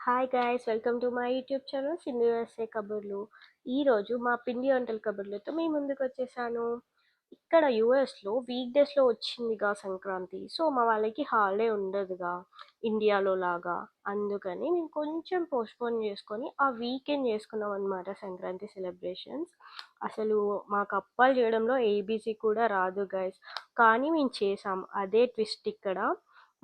Hi guys, welcome to my YouTube channel Sindhu USA కబుర్లు. ఈరోజు మా పిండి వంటల కబుర్లతో మీ ముందుకు వచ్చేసాను. ఇక్కడ యూఎస్లో వీక్ డేస్లో వచ్చిందిగా సంక్రాంతి. సో మా వాళ్ళకి హాలిడే ఉండదుగా ఇండియాలో లాగా. అందుకని మేము కొంచెం పోస్ట్పోన్ చేసుకొని ఆ వీకెండ్ చేసుకున్నాం అనమాట సంక్రాంతి సెలబ్రేషన్స్. అసలు మాకు అప్పాలు చేయడంలో ఏబీసీ కూడా రాదు గైస్, కానీ మేము చేసాం. అదే ట్విస్ట్ ఇక్కడ.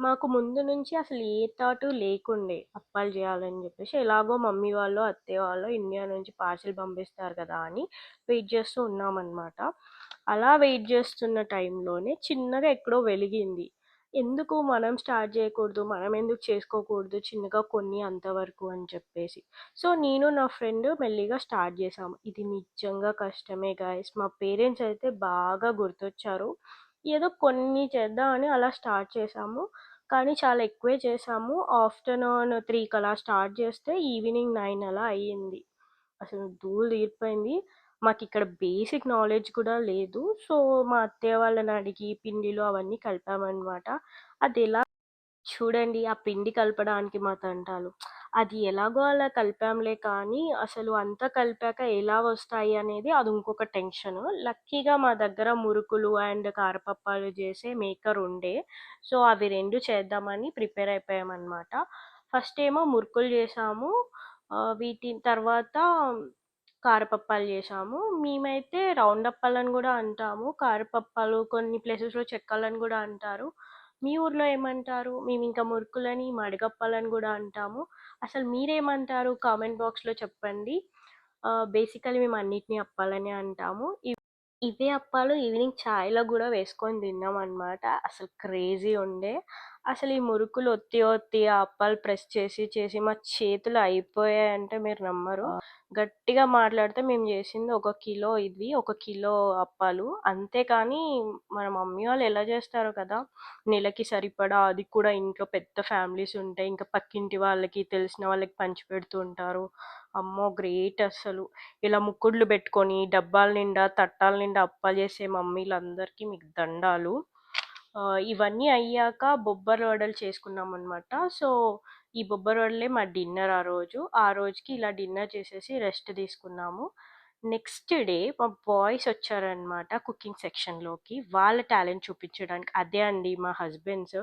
మాకు ముందు నుంచి అసలు ఏ థాటు లేకుండే అప్పాలు చేయాలని చెప్పేసి. ఎలాగో మమ్మీ వాళ్ళు అత్తయ్య వాళ్ళు ఇండియా నుంచి పార్సిల్ పంపిస్తారు కదా అని వెయిట్ చేస్తూ ఉన్నామన్నమాట. అలా వెయిట్ చేస్తున్న టైంలోనే చిన్నగా ఎక్కడో వెలిగింది. ఎందుకు మనం స్టార్ట్ చేయకూడదు, మనం ఎందుకు చేసుకోకూడదు చిన్నగా కొన్ని అంతవరకు అని చెప్పేసి. సో నేను నా ఫ్రెండ్ మెల్లిగా స్టార్ట్ చేసాము. ఇది నిజంగా కష్టమే గాయస్. మా పేరెంట్స్ అయితే బాగా గుర్తొచ్చారు. ఏదో కొన్ని చేద్దామని అలా స్టార్ట్ చేసాము, కానీ చాలా ఎక్కువే చేసాము. ఆఫ్టర్నూన్ 3కి అలా స్టార్ట్ చేస్తే ఈవినింగ్ 9 అలా అయ్యింది. అసలు ధూళి తీరిపోయింది. మాకు ఇక్కడ బేసిక్ నాలెడ్జ్ కూడా లేదు. సో మా అత్తయ్య వాళ్ళని అడిగి పిండిలు అవన్నీ కలిపామన్నమాట. అది ఎలా చూడండి, ఆ పిండి కలపడానికి మా తంటాలు. అది ఎలాగో అలా కలిపాంలే, కానీ అసలు అంతా కలిపాక ఎలా వస్తాయి అనేది అది ఇంకొక టెన్షన్. లక్కీగా మా దగ్గర మురుకులు అండ్ కారపప్పాలు చేసే మేకర్ ఉండే. సో అవి రెండు చేద్దామని ప్రిపేర్ అయిపోయామన్నమాట. ఫస్ట్ ఏమో మురుకులు చేసాము. వీటి తర్వాత కారపప్పాలు చేసాము. మేమైతే రౌండ్ అప్పాలని కూడా అంటాము. కారపప్పాలు కొన్ని ప్లేసెస్లో చెక్కలని కూడా అంటారు. మీ ఊర్లో ఏమంటారు? మేము ఇంకా మురుకులని మడగప్పాలని కూడా అంటాము. అసలు మీరేమంటారు? కామెంట్ బాక్స్లో చెప్పండి. బేసికలీ మేము అన్నిటినీ అప్పాలని అంటాము. ఇవే అప్పాలు ఈవినింగ్ చాయ్లో కూడా వేసుకొని తిన్నాం అనమాట. అసలు క్రేజీ ఉండే. అసలు ఈ మురుకులు ఒత్తి ఒత్తి ఆ అప్పాలు ప్రెస్ చేసి చేసి మా చేతులు అయిపోయాయంటే మీరు నమ్మరు. గట్టిగా మాట్లాడితే మేము చేసింది 1 కిలో ఇవి, 1 కిలో అప్పాలు అంతే. కానీ మన మమ్మీ వాళ్ళు ఎలా చేస్తారో కదా, నెలకి సరిపడా, అది కూడా ఇంట్లో పెద్ద ఫ్యామిలీస్ ఉంటాయి, ఇంకా పక్కింటి వాళ్ళకి తెలిసిన వాళ్ళకి పంచి పెడుతూ ఉంటారు. అమ్మో గ్రేట్ అసలు. ఇలా ముక్కుడ్లు పెట్టుకొని డబ్బాల నిండా తట్టాల నిండా అప్పాలు చేసే మమ్మీలందరికీ మీకు దండాలు. ఇవన్నీ అయ్యాక బొబ్బరి వడలు చేసుకున్నాం అనమాట. సో ఈ బొబ్బరి వడలే మా డిన్నర్ ఆ రోజుకి ఇలా డిన్నర్ చేసేసి రెస్ట్ తీసుకున్నాము. నెక్స్ట్ డే మా బాయ్స్ వచ్చారనమాట కుకింగ్ సెక్షన్లోకి, వాళ్ళ టాలెంట్ చూపించడానికి. అదే అండి మా హస్బెండ్స్.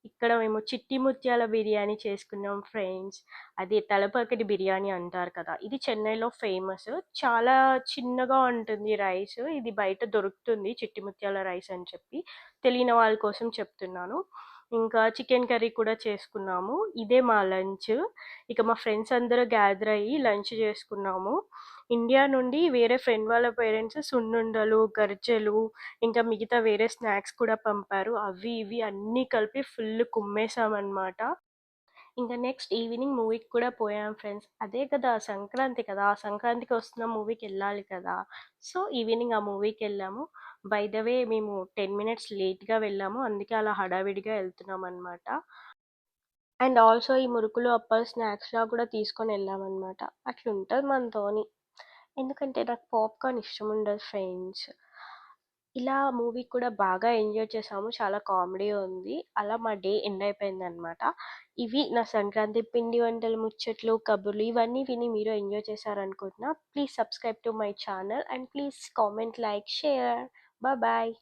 ఇక్కడ మేము చిట్టి ముత్యాల బిర్యానీ చేసుకున్నాం ఫ్రెండ్స్. అది తలపక్కటి బిర్యానీ అంటారు కదా, ఇది చెన్నైలో ఫేమస్. చాలా చిన్నగా ఉంటుంది రైస్. ఇది బయట దొరుకుతుంది చిట్టి ముత్యాల రైస్ అని చెప్పి, తెలియని వాళ్ళ కోసం చెప్తున్నాను. ఇంకా చికెన్ కర్రీ కూడా చేసుకున్నాము. ఇదే మా లంచ్. ఇక మా ఫ్రెండ్స్ అందరూ గ్యాదర్ అయ్యి లంచ్ చేసుకున్నాము. ఇండియా నుండి వేరే ఫ్రెండ్ వాళ్ళ పేరెంట్స్ సున్నుండలు, గర్జెలు, ఇంకా మిగతా వేరే స్నాక్స్ కూడా పంపారు. అవి ఇవి అన్నీ కలిపి ఫుల్ కుమ్మేసామన్నమాట. ఇంకా నెక్స్ట్ ఈవినింగ్ మూవీకి కూడా పోయాం ఫ్రెండ్స్. అదే కదా సంక్రాంతి కదా, సంక్రాంతికి వస్తున్న మూవీకి వెళ్ళాలి కదా. సో ఈవినింగ్ ఆ మూవీకి వెళ్ళాము. బై ద వే మేము 10 minutes లేట్గా వెళ్ళాము, అందుకే అలా హడావిడిగా వెళ్తున్నాం అనమాట. అండ్ ఆల్సో ఈ మురుకులు అప్పాలు స్నాక్స్లా కూడా తీసుకొని వెళ్ళామన్నమాట. అట్లా ఉంటుంది మనతోని. ఎందుకంటే నాకు పాప్కార్న్ ఇష్టం ఉండదు ఫ్రెండ్స్. ఇలా మూవీ కూడా బాగా ఎంజాయ్ చేసాము. చాలా కామెడీ ఉంది. అలా మా డే ఎండ్ అయిపోయిందనమాట. ఇవి నా సంక్రాంతి పిండి వంటలు, ముచ్చట్లు, కబుర్లు ఇవన్నీ విని మీరు ఎంజాయ్ చేశారనుకుంటున్నా. Please subscribe to my channel and please comment, like, share. Bye.